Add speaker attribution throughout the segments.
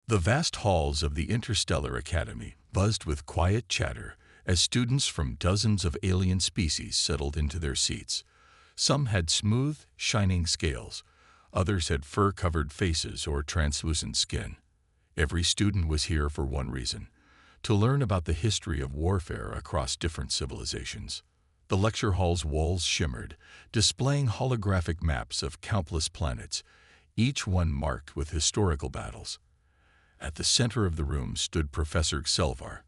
Speaker 1: The vast halls of the Interstellar Academy buzzed with quiet chatter as students from dozens of alien species settled into their seats. Some had smooth, shining scales. Others had fur-covered faces or translucent skin. Every student was here for one reason: to learn about the history of warfare across different civilizations. The lecture hall's walls shimmered, displaying holographic maps of countless planets, each one marked with historical battles. At the center of the room stood Professor Xelvar,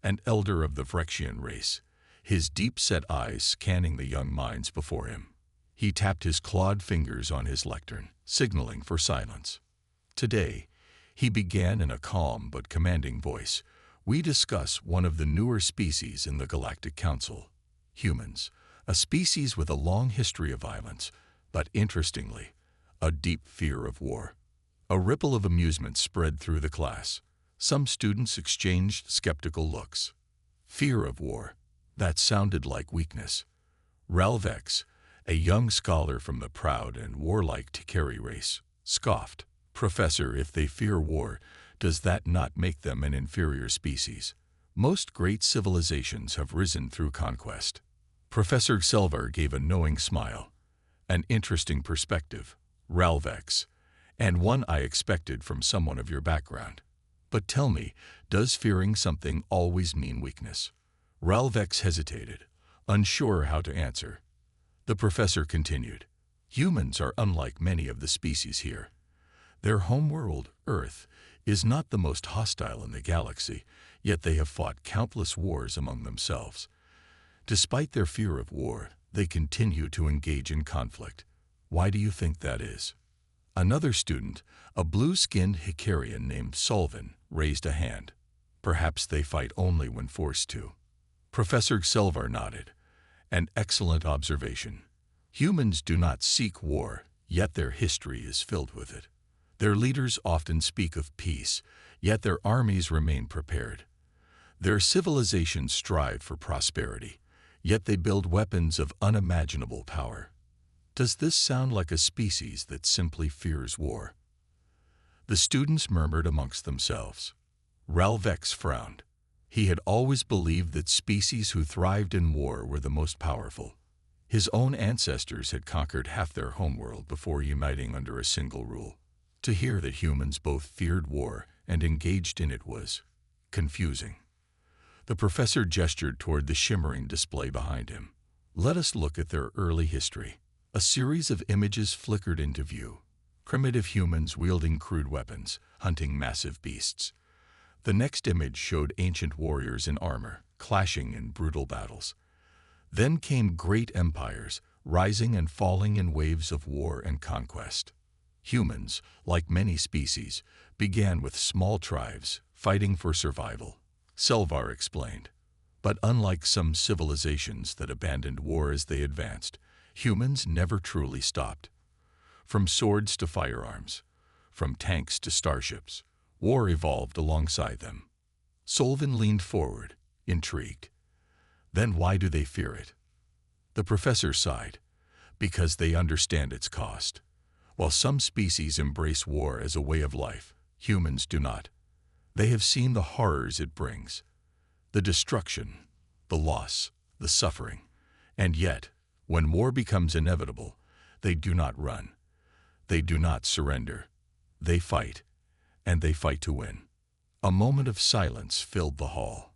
Speaker 1: an elder of the Vrexian race, his deep-set eyes scanning the young minds before him. He tapped his clawed fingers on his lectern, signaling for silence. Today, he began in a calm but commanding voice, we discuss one of the newer species in the Galactic Council, humans, a species with a long history of violence, but interestingly, a deep fear of war. A ripple of amusement spread through the class. Some students exchanged skeptical looks. Fear of war. That sounded like weakness. Ralvex, a young scholar from the proud and warlike Tikeri race, scoffed. Professor, if they fear war, does that not make them an inferior species? Most great civilizations have risen through conquest. Professor Xelvar gave a knowing smile. An interesting perspective, Ralvex, and one I expected from someone of your background. But tell me, does fearing something always mean weakness? Ralvex hesitated, unsure how to answer. The professor continued, humans are unlike many of the species here. Their homeworld, Earth, is not the most hostile in the galaxy, yet they have fought countless wars among themselves. Despite their fear of war, they continue to engage in conflict. Why do you think that is? Another student, a blue-skinned Hicarian named Solvin, raised a hand. Perhaps they fight only when forced to. Professor Xelvar nodded. An excellent observation. Humans do not seek war, yet their history is filled with it. Their leaders often speak of peace, yet their armies remain prepared. Their civilizations strive for prosperity, yet they build weapons of unimaginable power. Does this sound like a species that simply fears war? The students murmured amongst themselves. Ralvex frowned. He had always believed that species who thrived in war were the most powerful. His own ancestors had conquered half their homeworld before uniting under a single rule. To hear that humans both feared war and engaged in it was confusing. The professor gestured toward the shimmering display behind him. Let us look at their early history. A series of images flickered into view. Primitive humans wielding crude weapons, hunting massive beasts. The next image showed ancient warriors in armor, clashing in brutal battles. Then came great empires, rising and falling in waves of war and conquest. Humans, like many species, began with small tribes, fighting for survival. Xelvar explained. But unlike some civilizations that abandoned war as they advanced, humans never truly stopped. From swords to firearms, from tanks to starships, war evolved alongside them. Solvin leaned forward, intrigued. Then why do they fear it? The professor sighed. Because they understand its cost. While some species embrace war as a way of life, humans do not. They have seen the horrors it brings. The destruction, the loss, the suffering. And yet, when war becomes inevitable, they do not run. They do not surrender. They fight, and they fight to win. A moment of silence filled the hall.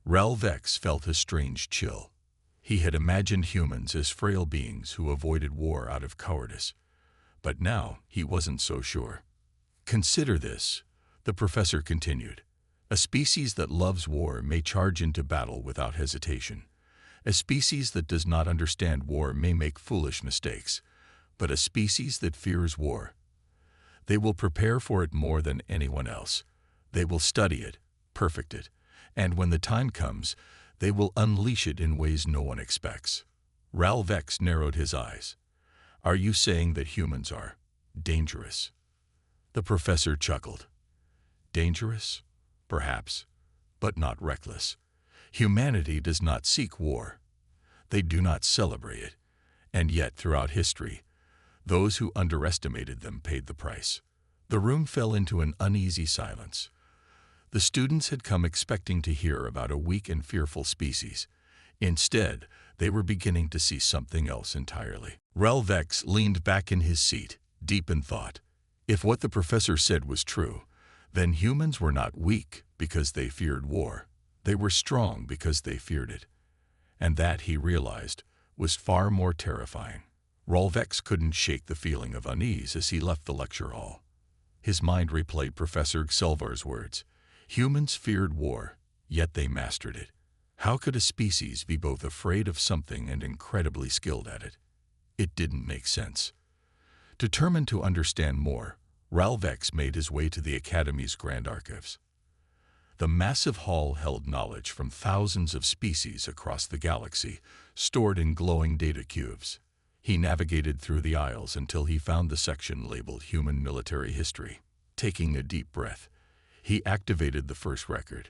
Speaker 1: Ralvex felt a strange chill. He had imagined humans as frail beings who avoided war out of cowardice. But now he wasn't so sure. Consider this, the professor continued. A species that loves war may charge into battle without hesitation. A species that does not understand war may make foolish mistakes, but a species that fears war, they will prepare for it more than anyone else. They will study it, perfect it, and when the time comes, they will unleash it in ways no one expects. Ralvex narrowed his eyes. Are you saying that humans are dangerous? The professor chuckled. Dangerous? Perhaps, but not reckless. Humanity does not seek war. They do not celebrate it. And yet, throughout history, those who underestimated them paid the price. The room fell into an uneasy silence. The students had come expecting to hear about a weak and fearful species. Instead, they were beginning to see something else entirely. Relvex leaned back in his seat, deep in thought. If what the professor said was true, then humans were not weak because they feared war. They were strong because they feared it. And that, he realized, was far more terrifying. Relvex couldn't shake the feeling of unease as he left the lecture hall. His mind replayed Professor Xelvar's words. Humans feared war, yet they mastered it. How could a species be both afraid of something and incredibly skilled at it? It didn't make sense. Determined to understand more, Relvex made his way to the Academy's Grand Archives. The massive hall held knowledge from thousands of species across the galaxy, stored in glowing data cubes. He navigated through the aisles until he found the section labeled Human Military History. Taking a deep breath, he activated the first record.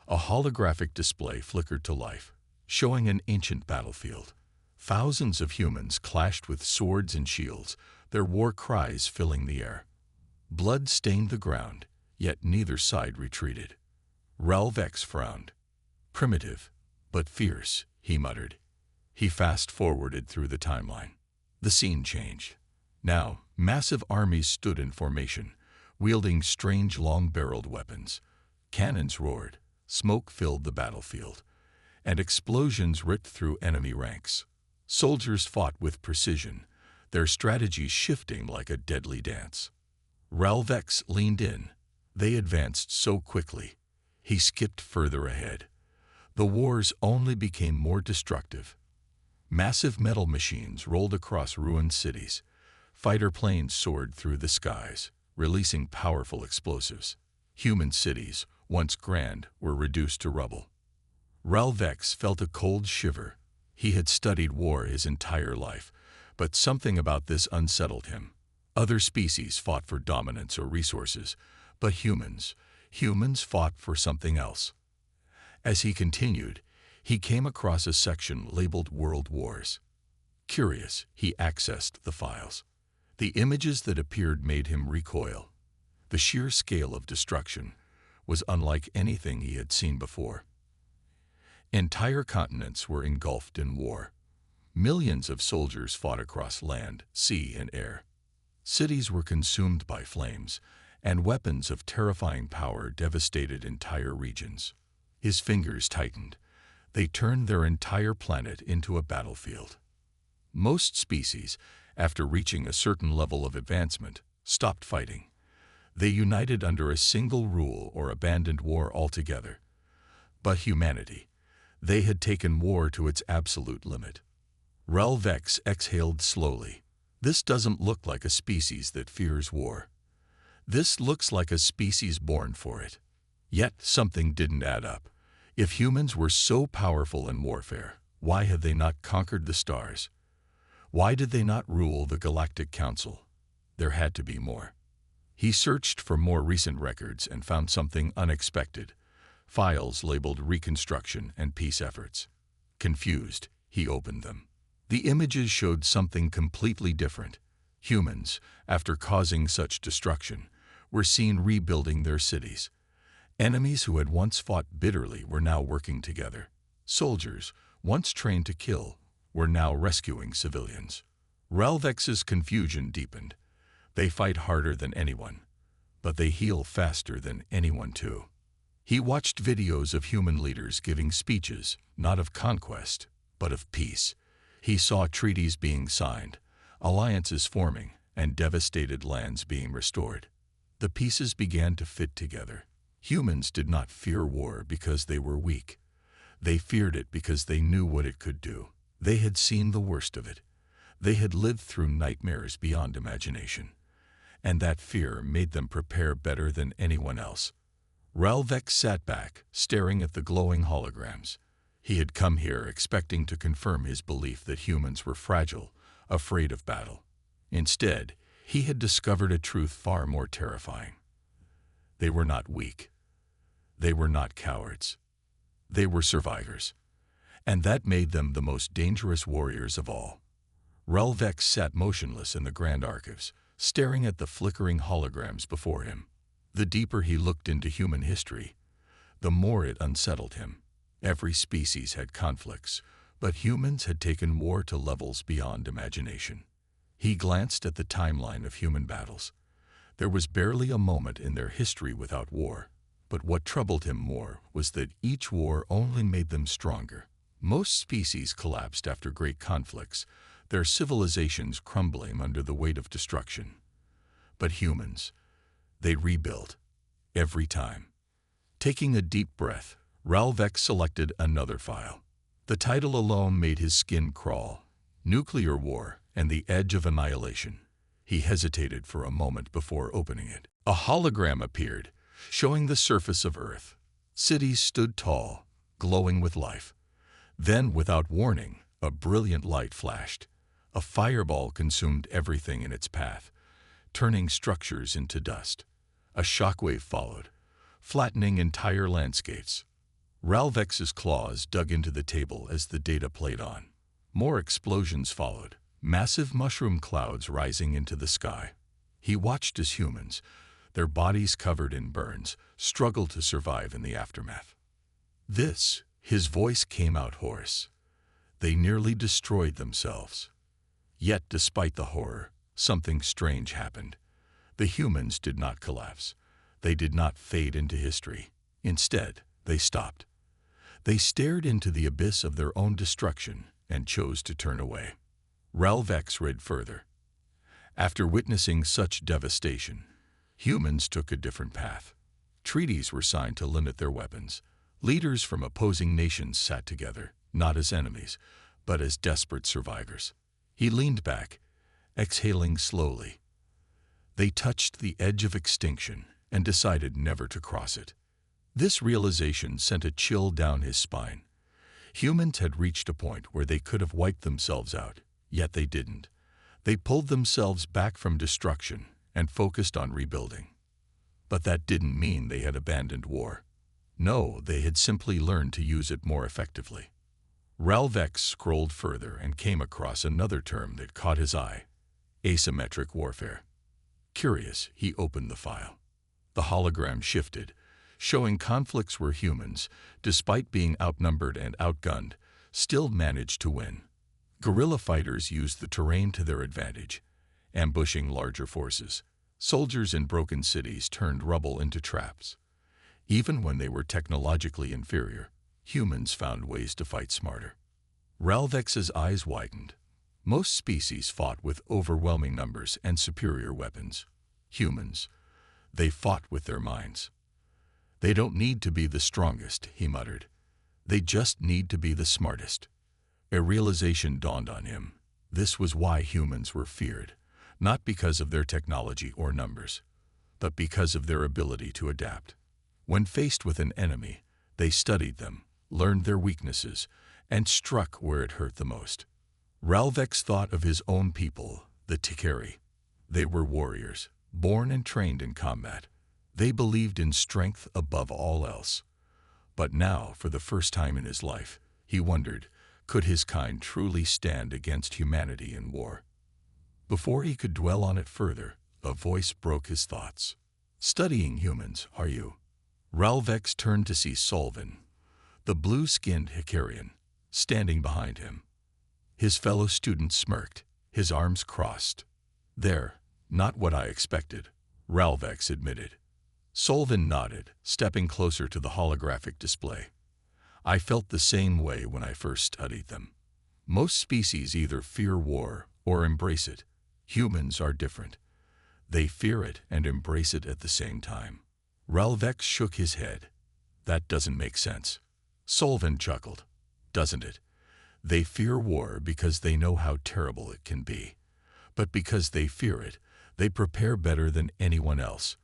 Speaker 1: A holographic display flickered to life, showing an ancient battlefield. Thousands of humans clashed with swords and shields, their war cries filling the air. Blood stained the ground, yet neither side retreated. Relvex frowned. Primitive, but fierce, he muttered. He fast-forwarded through the timeline. The scene changed. Now, massive armies stood in formation, wielding strange long-barreled weapons. Cannons roared, smoke filled the battlefield, and explosions ripped through enemy ranks. Soldiers fought with precision, their strategies shifting like a deadly dance. Relvex leaned in. They advanced so quickly. He skipped further ahead. The wars only became more destructive. Massive metal machines rolled across ruined cities. Fighter planes soared through the skies, releasing powerful explosives. Human cities, once grand, were reduced to rubble. Relvex felt a cold shiver. He had studied war his entire life, but something about this unsettled him. Other species fought for dominance or resources, but humans fought for something else. As he continued, he came across a section labeled World Wars. Curious, he accessed the files. The images that appeared made him recoil. The sheer scale of destruction was unlike anything he had seen before. Entire continents were engulfed in war. Millions of soldiers fought across land, sea, and air. Cities were consumed by flames, and weapons of terrifying power devastated entire regions. His fingers tightened. They turned their entire planet into a battlefield. Most species, after reaching a certain level of advancement, stopped fighting. They united under a single rule or abandoned war altogether. But humanity, they had taken war to its absolute limit. Relvex exhaled slowly. This doesn't look like a species that fears war. This looks like a species born for it. Yet something didn't add up. If humans were so powerful in warfare, why had they not conquered the stars? Why did they not rule the Galactic Council? There had to be more. He searched for more recent records and found something unexpected. Files labeled Reconstruction and Peace Efforts. Confused, he opened them. The images showed something completely different. Humans, after causing such destruction, were seen rebuilding their cities. Enemies who had once fought bitterly were now working together. Soldiers, once trained to kill, were now rescuing civilians. Relvex's confusion deepened. They fight harder than anyone, but they heal faster than anyone too. He watched videos of human leaders giving speeches, not of conquest, but of peace. He saw treaties being signed, alliances forming, and devastated lands being restored. The pieces began to fit together. Humans did not fear war because they were weak. They feared it because they knew what it could do. They had seen the worst of it. They had lived through nightmares beyond imagination. And that fear made them prepare better than anyone else. Relvex sat back, staring at the glowing holograms. He had come here expecting to confirm his belief that humans were fragile, afraid of battle. Instead, he had discovered a truth far more terrifying. They were not weak. They were not cowards. They were survivors. And that made them the most dangerous warriors of all. Relvex sat motionless in the Grand Archives, staring at the flickering holograms before him. The deeper he looked into human history, the more it unsettled him. Every species had conflicts, but humans had taken war to levels beyond imagination. He glanced at the timeline of human battles. There was barely a moment in their history without war, but what troubled him more was that each war only made them stronger. Most species collapsed after great conflicts, their civilizations crumbling under the weight of destruction. But humans, they rebuilt, every time. Taking a deep breath, Ralvex selected another file. The title alone made his skin crawl: Nuclear War and the Edge of Annihilation. He hesitated for a moment before opening it. A hologram appeared, showing the surface of Earth. Cities stood tall, glowing with life. Then, without warning, a brilliant light flashed. A fireball consumed everything in its path, turning structures into dust. A shockwave followed, flattening entire landscapes. Ralvex's claws dug into the table as the data played on. More explosions followed, massive mushroom clouds rising into the sky. He watched as humans, their bodies covered in burns, struggled to survive in the aftermath. His voice came out hoarse. They nearly destroyed themselves. Yet, despite the horror, something strange happened. The humans did not collapse. They did not fade into history. Instead, they stopped. They stared into the abyss of their own destruction and chose to turn away. Ralvex read further. After witnessing such devastation, humans took a different path. Treaties were signed to limit their weapons. Leaders from opposing nations sat together, not as enemies, but as desperate survivors. He leaned back, exhaling slowly. They touched the edge of extinction and decided never to cross it. This realization sent a chill down his spine. Humans had reached a point where they could have wiped themselves out, yet they didn't. They pulled themselves back from destruction and focused on rebuilding. But that didn't mean they had abandoned war. No, they had simply learned to use it more effectively. Ralvex scrolled further and came across another term that caught his eye: asymmetric warfare. Curious, he opened the file. The hologram shifted, showing conflicts where humans, despite being outnumbered and outgunned, still managed to win. Guerrilla fighters used the terrain to their advantage, ambushing larger forces. Soldiers in broken cities turned rubble into traps. Even when they were technologically inferior, humans found ways to fight smarter. Ralvex's eyes widened. Most species fought with overwhelming numbers and superior weapons. Humans, they fought with their minds. They don't need to be the strongest, he muttered. They just need to be the smartest. A realization dawned on him. This was why humans were feared, not because of their technology or numbers, but because of their ability to adapt. When faced with an enemy, they studied them, learned their weaknesses, and struck where it hurt the most. Ralvex thought of his own people, the Tikeri. They were warriors, born and trained in combat. They believed in strength above all else. But now, for the first time in his life, he wondered, could his kind truly stand against humanity in war? Before he could dwell on it further, a voice broke his thoughts. "Studying humans, are you?" Ralvex turned to see Solvin, the blue-skinned Hicarian, standing behind him. His fellow student smirked, his arms crossed. "There, not what I expected," Ralvex admitted. Solvin nodded, stepping closer to the holographic display. "I felt the same way when I first studied them. Most species either fear war or embrace it. Humans are different. They fear it and embrace it at the same time." Ralvex shook his head. "That doesn't make sense." Solvin chuckled. "Doesn't it? They fear war because they know how terrible it can be. But because they fear it, they prepare better than anyone else.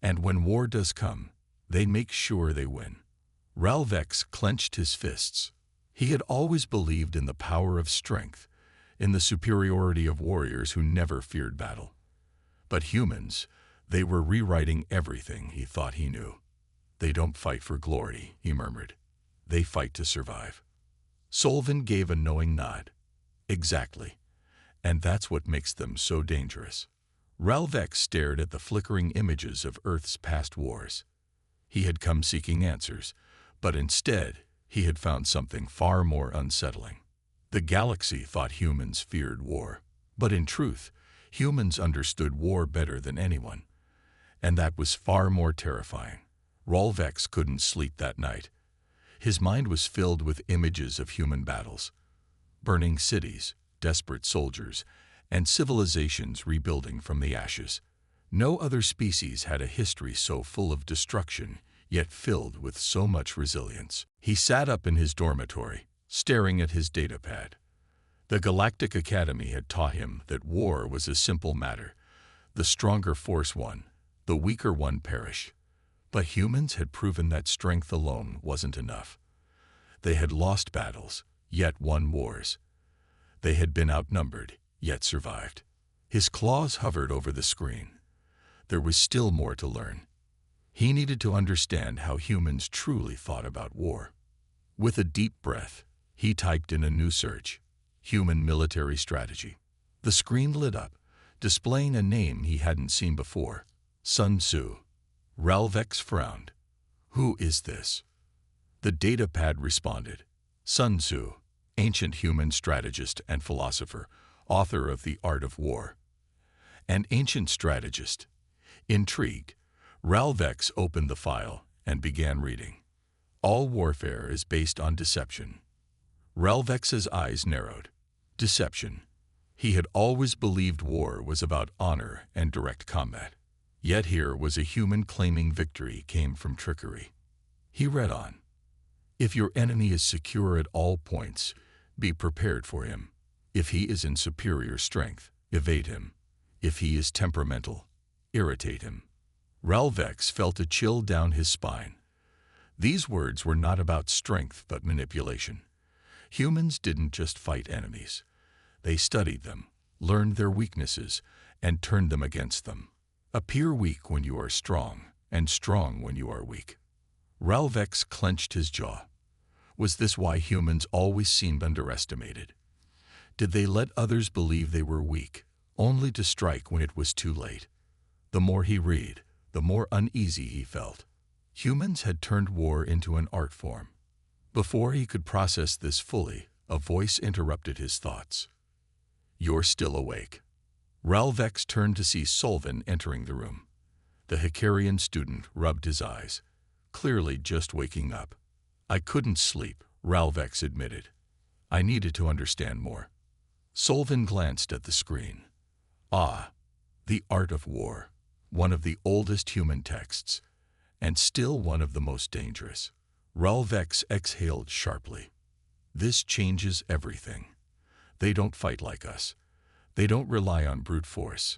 Speaker 1: And when war does come, they make sure they win." Ralvex clenched his fists. He had always believed in the power of strength, in the superiority of warriors who never feared battle. But humans, they were rewriting everything he thought he knew. "They don't fight for glory," he murmured. "They fight to survive." Solvin gave a knowing nod. "Exactly. And that's what makes them so dangerous." Ralvex stared at the flickering images of Earth's past wars. He had come seeking answers, but instead he had found something far more unsettling. The galaxy thought humans feared war, but in truth, humans understood war better than anyone. And that was far more terrifying. Ralvex couldn't sleep that night. His mind was filled with images of human battles, burning cities, desperate soldiers, and civilizations rebuilding from the ashes. No other species had a history so full of destruction, yet filled with so much resilience. He sat up in his dormitory, staring at his datapad. The Galactic Academy had taught him that war was a simple matter. The stronger force won, the weaker one perished. But humans had proven that strength alone wasn't enough. They had lost battles, yet won wars. They had been outnumbered, yet survived. His claws hovered over the screen. There was still more to learn. He needed to understand how humans truly thought about war. With a deep breath, he typed in a new search: human military strategy. The screen lit up, displaying a name he hadn't seen before: Sun Tzu. Ralvex frowned. Who is this? The datapad responded: Sun Tzu, ancient human strategist and philosopher, author of The Art of War. An ancient strategist. Intrigued, Ralvex opened the file and began reading. All warfare is based on deception. Ralvex's eyes narrowed. Deception. He had always believed war was about honor and direct combat. Yet here was a human claiming victory came from trickery. He read on. If your enemy is secure at all points, be prepared for him. If he is in superior strength, evade him. If he is temperamental, irritate him. Ralvex felt a chill down his spine. These words were not about strength but manipulation. Humans didn't just fight enemies. They studied them, learned their weaknesses, and turned them against them. Appear weak when you are strong, and strong when you are weak. Ralvex clenched his jaw. Was this why humans always seemed underestimated? Did they let others believe they were weak, only to strike when it was too late? The more he read, the more uneasy he felt. Humans had turned war into an art form. Before he could process this fully, a voice interrupted his thoughts. You're still awake. Ralvex turned to see Solvin entering the room. The Hicarian student rubbed his eyes, clearly just waking up. I couldn't sleep, Ralvex admitted. I needed to understand more. Solvin glanced at the screen. Ah, The Art of War, one of the oldest human texts, and still one of the most dangerous. Ralvex exhaled sharply. This changes everything. They don't fight like us. They don't rely on brute force.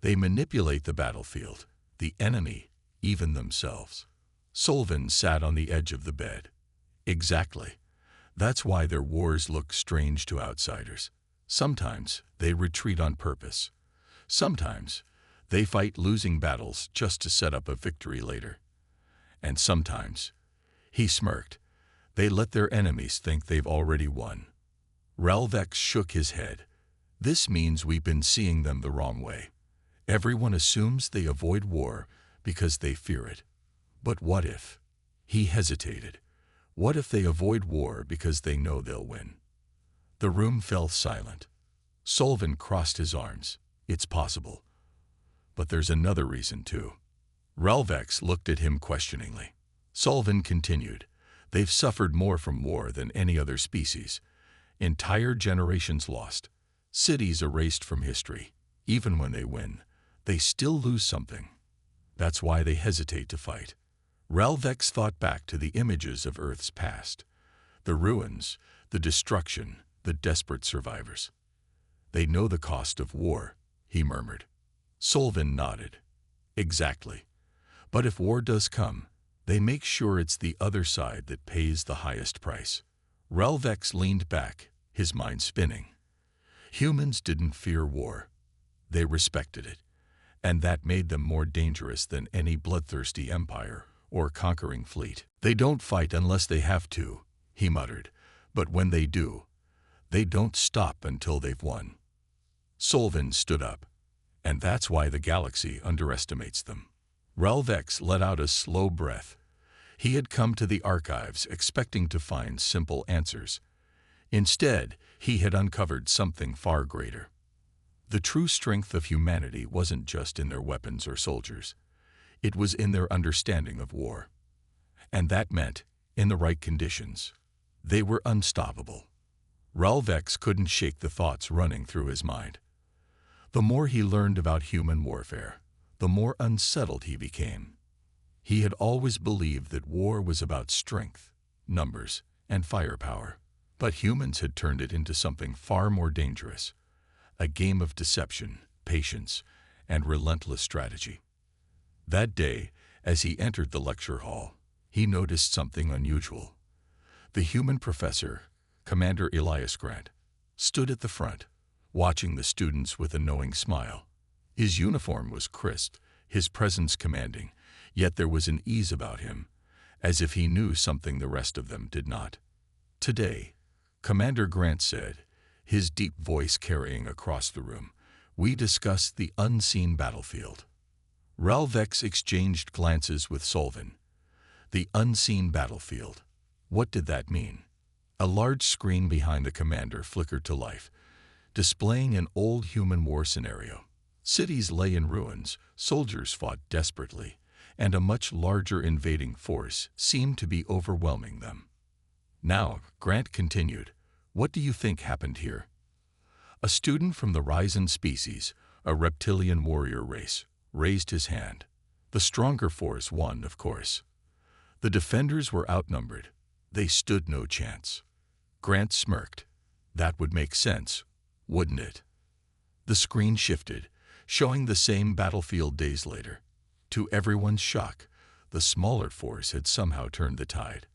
Speaker 1: They manipulate the battlefield, the enemy, even themselves. Solvin sat on the edge of the bed. Exactly. That's why their wars look strange to outsiders. Sometimes they retreat on purpose. Sometimes they fight losing battles just to set up a victory later. And sometimes, he smirked, they let their enemies think they've already won. Ralvex shook his head. This means we've been seeing them the wrong way. Everyone assumes they avoid war because they fear it. But what if? He hesitated. What if they avoid war because they know they'll win? The room fell silent. Solvin crossed his arms. It's possible. But there's another reason too. Ralvex looked at him questioningly. Solvin continued. They've suffered more from war than any other species. Entire generations lost. Cities erased from history. Even when they win, they still lose something. That's why they hesitate to fight. Ralvex thought back to the images of Earth's past. The ruins, the destruction, the desperate survivors. They know the cost of war, he murmured. Solvin nodded. Exactly. But if war does come, they make sure it's the other side that pays the highest price. Ralvex leaned back, his mind spinning. Humans didn't fear war. They respected it. And that made them more dangerous than any bloodthirsty empire or conquering fleet. They don't fight unless they have to, he muttered. But when they do, they don't stop until they've won. Solvin stood up. And that's why the galaxy underestimates them. Relvex let out a slow breath. He had come to the archives expecting to find simple answers. Instead, he had uncovered something far greater. The true strength of humanity wasn't just in their weapons or soldiers. It was in their understanding of war. And that meant, in the right conditions, they were unstoppable. Relvex couldn't shake the thoughts running through his mind. The more he learned about human warfare, the more unsettled he became. He had always believed that war was about strength, numbers, and firepower. But humans had turned it into something far more dangerous, a game of deception, patience, and relentless strategy. That day, as he entered the lecture hall, he noticed something unusual. The human professor, Commander Elias Grant, stood at the front, watching the students with a knowing smile. His uniform was crisp, his presence commanding, yet there was an ease about him, as if he knew something the rest of them did not. "Today," Commander Grant said, his deep voice carrying across the room, "we discussed the unseen battlefield." Relvex exchanged glances with Solvin. The unseen battlefield. What did that mean? A large screen behind the commander flickered to life, displaying an old human war scenario. Cities lay in ruins, soldiers fought desperately, and a much larger invading force seemed to be overwhelming them. "Now," Grant continued, "what do you think happened here?" A student from the Ryzen species, a reptilian warrior race, raised his hand. The stronger force won, of course. The defenders were outnumbered. They stood no chance. Grant smirked. That would make sense, wouldn't it? The screen shifted, showing the same battlefield days later. To everyone's shock, the smaller force had somehow turned the tide.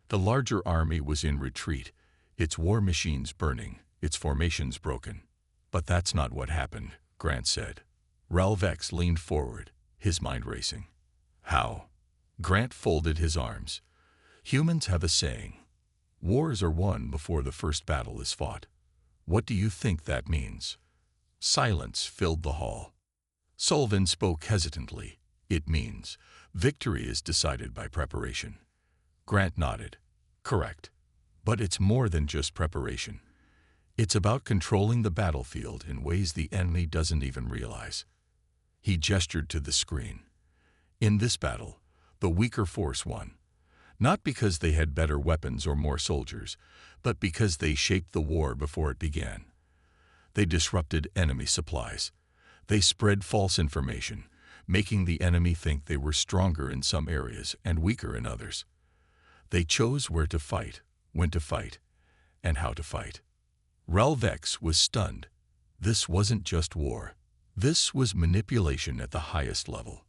Speaker 1: The larger army was in retreat, its war machines burning, its formations broken. "But that's not what happened," Grant said. Relvex leaned forward, his mind racing. "How?" Grant folded his arms. "Humans have a saying. Wars are won before the first battle is fought. What do you think that means?" Silence filled the hall. Sullivan spoke hesitantly. "It means victory is decided by preparation." Grant nodded. "Correct. But it's more than just preparation. It's about controlling the battlefield in ways the enemy doesn't even realize." He gestured to the screen. "In this battle, the weaker force won. Not because they had better weapons or more soldiers, but because they shaped the war before it began. They disrupted enemy supplies. They spread false information, making the enemy think they were stronger in some areas and weaker in others. They chose where to fight, when to fight, and how to fight." Relvex was stunned. This wasn't just war. This was manipulation at the highest level.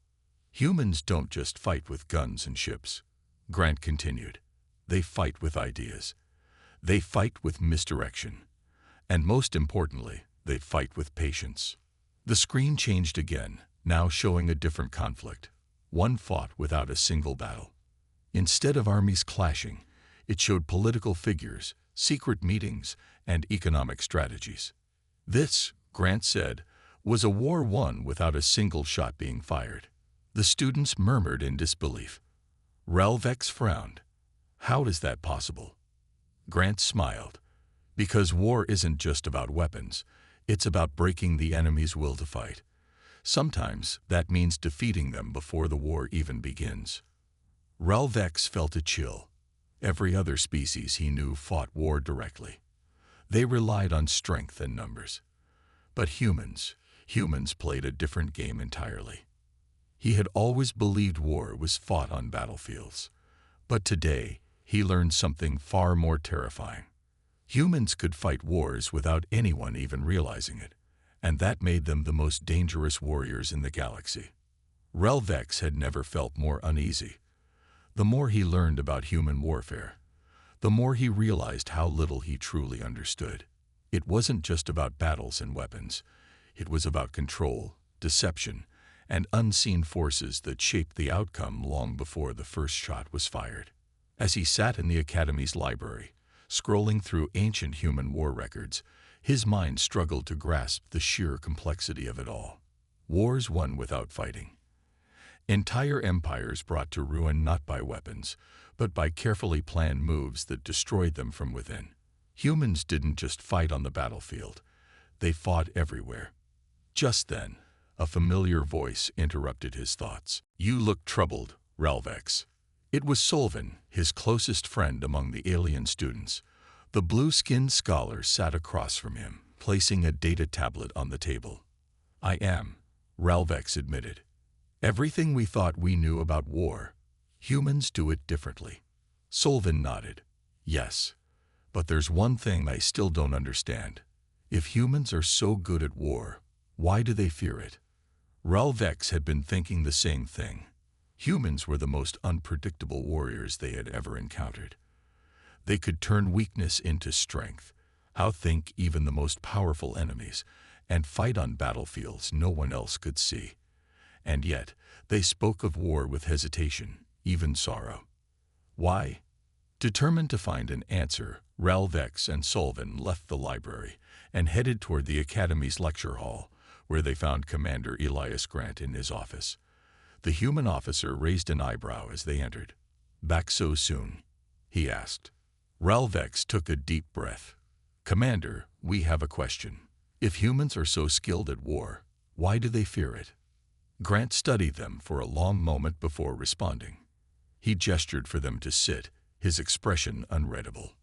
Speaker 1: "Humans don't just fight with guns and ships," Grant continued. "They fight with ideas. They fight with misdirection. And most importantly, they fight with patience." The screen changed again, now showing a different conflict. One fought without a single battle. Instead of armies clashing, it showed political figures, secret meetings, and economic strategies. "This," Grant said, "was a war won without a single shot being fired." The students murmured in disbelief. Relvex frowned. "How is that possible?" Grant smiled. "Because war isn't just about weapons. It's about breaking the enemy's will to fight. Sometimes that means defeating them before the war even begins." Relvex felt a chill. Every other species he knew fought war directly. They relied on strength and numbers. But humans played a different game entirely. He had always believed war was fought on battlefields. But today, he learned something far more terrifying. Humans could fight wars without anyone even realizing it, and that made them the most dangerous warriors in the galaxy. Relvex had never felt more uneasy. The more he learned about human warfare, the more he realized how little he truly understood. It wasn't just about battles and weapons. It was about control, deception, and unseen forces that shaped the outcome long before the first shot was fired. As he sat in the Academy's library, scrolling through ancient human war records, his mind struggled to grasp the sheer complexity of it all. Wars won without fighting. Entire empires brought to ruin not by weapons, but by carefully planned moves that destroyed them from within. Humans didn't just fight on the battlefield. They fought everywhere. Just then, a familiar voice interrupted his thoughts. "You look troubled, Ralvex." It was Solvin, his closest friend among the alien students. The blue-skinned scholar sat across from him, placing a data tablet on the table. "I am," Ralvex admitted. "Everything we thought we knew about war, humans do it differently." Solvin nodded. "Yes, but there's one thing I still don't understand. If humans are so good at war, why do they fear it?" Ralvex had been thinking the same thing. Humans were the most unpredictable warriors they had ever encountered. They could turn weakness into strength, outthink even the most powerful enemies, and fight on battlefields no one else could see. And yet, they spoke of war with hesitation, even sorrow. Why? Determined to find an answer, Ralvex and Solvin left the library and headed toward the Academy's lecture hall, where they found Commander Elias Grant in his office. The human officer raised an eyebrow as they entered. "Back so soon?" he asked. Ralvex took a deep breath. "Commander, we have a question. If humans are so skilled at war, why do they fear it?" Grant studied them for a long moment before responding. He gestured for them to sit, his expression unreadable.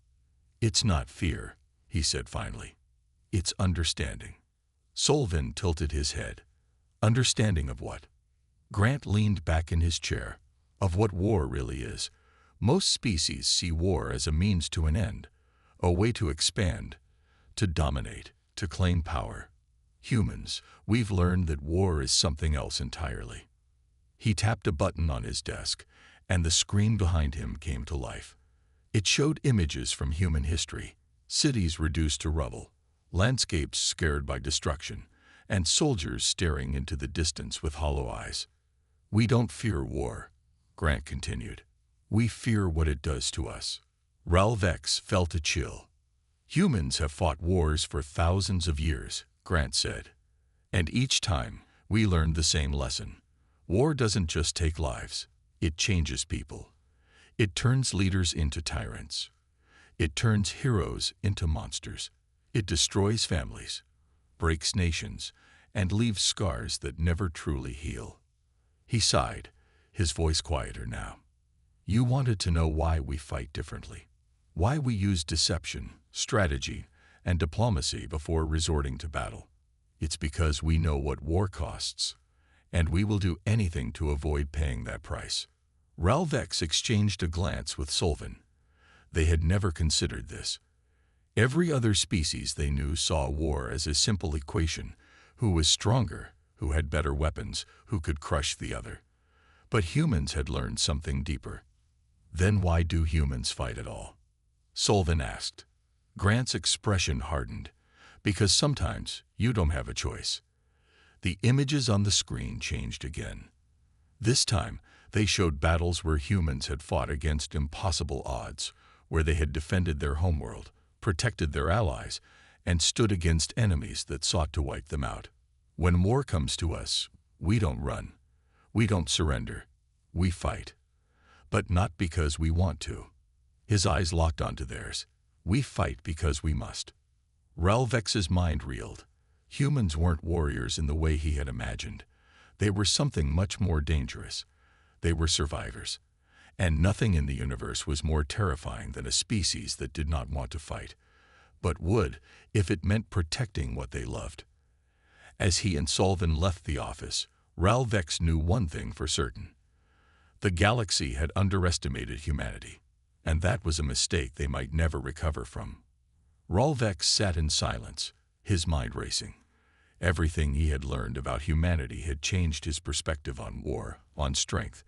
Speaker 1: "It's not fear," he said finally. "It's understanding." Solvin tilted his head. "Understanding of what?" Grant leaned back in his chair. "Of what war really is. Most species see war as a means to an end, a way to expand, to dominate, to claim power. Humans, we've learned that war is something else entirely." He tapped a button on his desk, and the screen behind him came to life. It showed images from human history, cities reduced to rubble, landscapes scared by destruction, and soldiers staring into the distance with hollow eyes. "We don't fear war," Grant continued. "We fear what it does to us." Ralvex felt a chill. "Humans have fought wars for thousands of years," Grant said. "And each time, we learned the same lesson. War doesn't just take lives. It changes people. It turns leaders into tyrants. It turns heroes into monsters. It destroys families, breaks nations, and leaves scars that never truly heal." He sighed, his voice quieter now. "You wanted to know why we fight differently. Why we use deception, strategy, and diplomacy before resorting to battle. It's because we know what war costs, and we will do anything to avoid paying that price." Ralvex exchanged a glance with Solvin. They had never considered this. Every other species they knew saw war as a simple equation: who was stronger, who had better weapons, who could crush the other. But humans had learned something deeper. "Then why do humans fight at all?" Solvin asked. Grant's expression hardened. "Because sometimes you don't have a choice." The images on the screen changed again. This time, they showed battles where humans had fought against impossible odds, where they had defended their homeworld, protected their allies, and stood against enemies that sought to wipe them out. "When war comes to us, we don't run. We don't surrender. We fight. But not because we want to." His eyes locked onto theirs. "We fight because we must." Ralvex's mind reeled. Humans weren't warriors in the way he had imagined. They were something much more dangerous. They were survivors. And nothing in the universe was more terrifying than a species that did not want to fight, but would if it meant protecting what they loved. As he and Solvin left the office, Ralvex knew one thing for certain. The galaxy had underestimated humanity, and that was a mistake they might never recover from. Ralvex sat in silence, his mind racing. Everything he had learned about humanity had changed his perspective on war, on strength,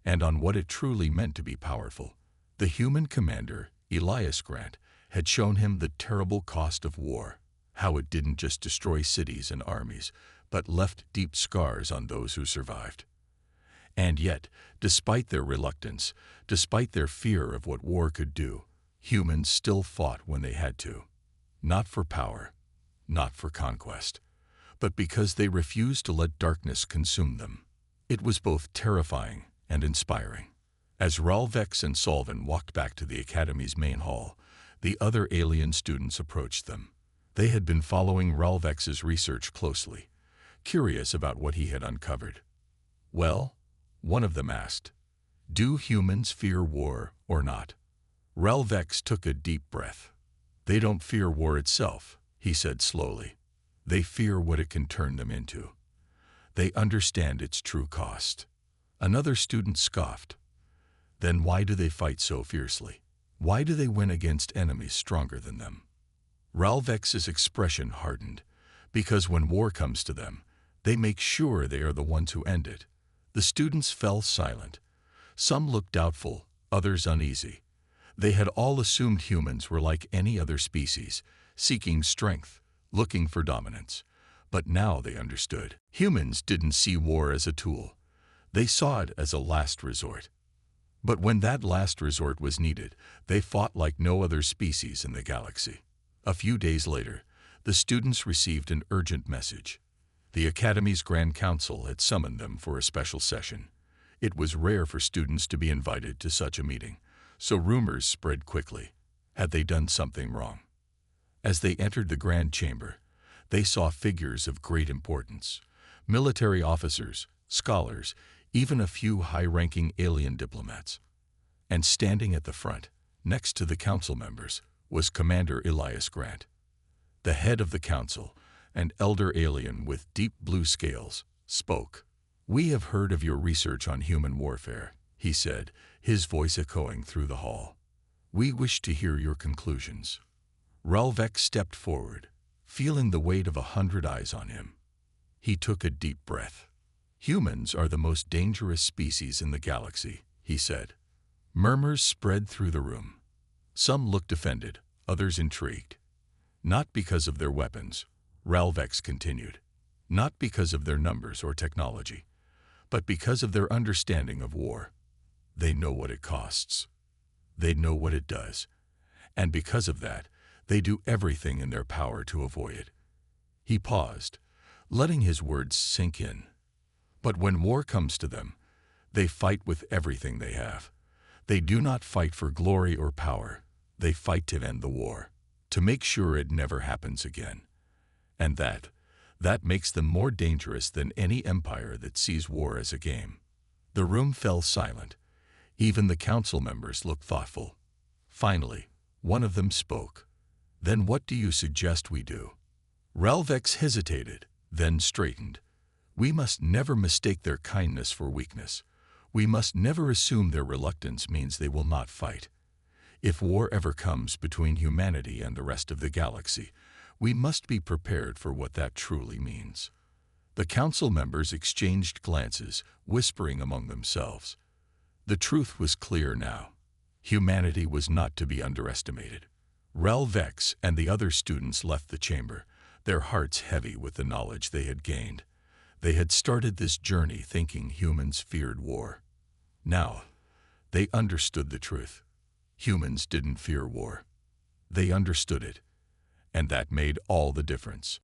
Speaker 1: and on what it truly meant to be powerful. The human commander, Elias Grant, had shown him the terrible cost of war, how it didn't just destroy cities and armies, but left deep scars on those who survived. And yet, despite their reluctance, despite their fear of what war could do, humans still fought when they had to. Not for power, not for conquest, but because they refused to let darkness consume them. It was both terrifying and inspiring. As Ralvex and Solvin walked back to the Academy's main hall, the other alien students approached them. They had been following Ralvex's research closely, curious about what he had uncovered. "Well," one of them asked, "do humans fear war or not?" Ralvex took a deep breath. "They don't fear war itself," he said slowly. "They fear what it can turn them into. They understand its true cost." Another student scoffed. "Then why do they fight so fiercely? Why do they win against enemies stronger than them?" Ralvex's expression hardened, because when war comes to them, they make sure they are the ones who end it. The students fell silent. Some looked doubtful, others uneasy. They had all assumed humans were like any other species, seeking strength, looking for dominance. But now they understood. Humans didn't see war as a tool. They saw it as a last resort. But when that last resort was needed, they fought like no other species in the galaxy. A few days later, the students received an urgent message. The Academy's Grand Council had summoned them for a special session. It was rare for students to be invited to such a meeting, so rumors spread quickly. Had they done something wrong? As they entered the Grand Chamber, they saw figures of great importance: military officers, scholars, even a few high-ranking alien diplomats. And standing at the front, next to the council members, was Commander Elias Grant. The head of the council, an elder alien with deep blue scales, spoke. "We have heard of your research on human warfare," he said, his voice echoing through the hall. "We wish to hear your conclusions." Ralvex stepped forward, feeling the weight of 100 eyes on him. He took a deep breath. "Humans are the most dangerous species in the galaxy," he said. Murmurs spread through the room. Some looked offended, others intrigued. "Not because of their weapons," Ralvex continued. "Not because of their numbers or technology, but because of their understanding of war. They know what it costs. They know what it does. And because of that, they do everything in their power to avoid it." He paused, letting his words sink in. "But when war comes to them, they fight with everything they have. They do not fight for glory or power. They fight to end the war, to make sure it never happens again. And that makes them more dangerous than any empire that sees war as a game." The room fell silent. Even the council members looked thoughtful. Finally, one of them spoke. "Then what do you suggest we do?" Ralvex hesitated, then straightened. "We must never mistake their kindness for weakness. We must never assume their reluctance means they will not fight. If war ever comes between humanity and the rest of the galaxy, we must be prepared for what that truly means." The council members exchanged glances, whispering among themselves. The truth was clear now. Humanity was not to be underestimated. Ralvex and the other students left the chamber, their hearts heavy with the knowledge they had gained. They had started this journey thinking humans feared war. Now, they understood the truth. Humans didn't fear war. They understood it, and that made all the difference.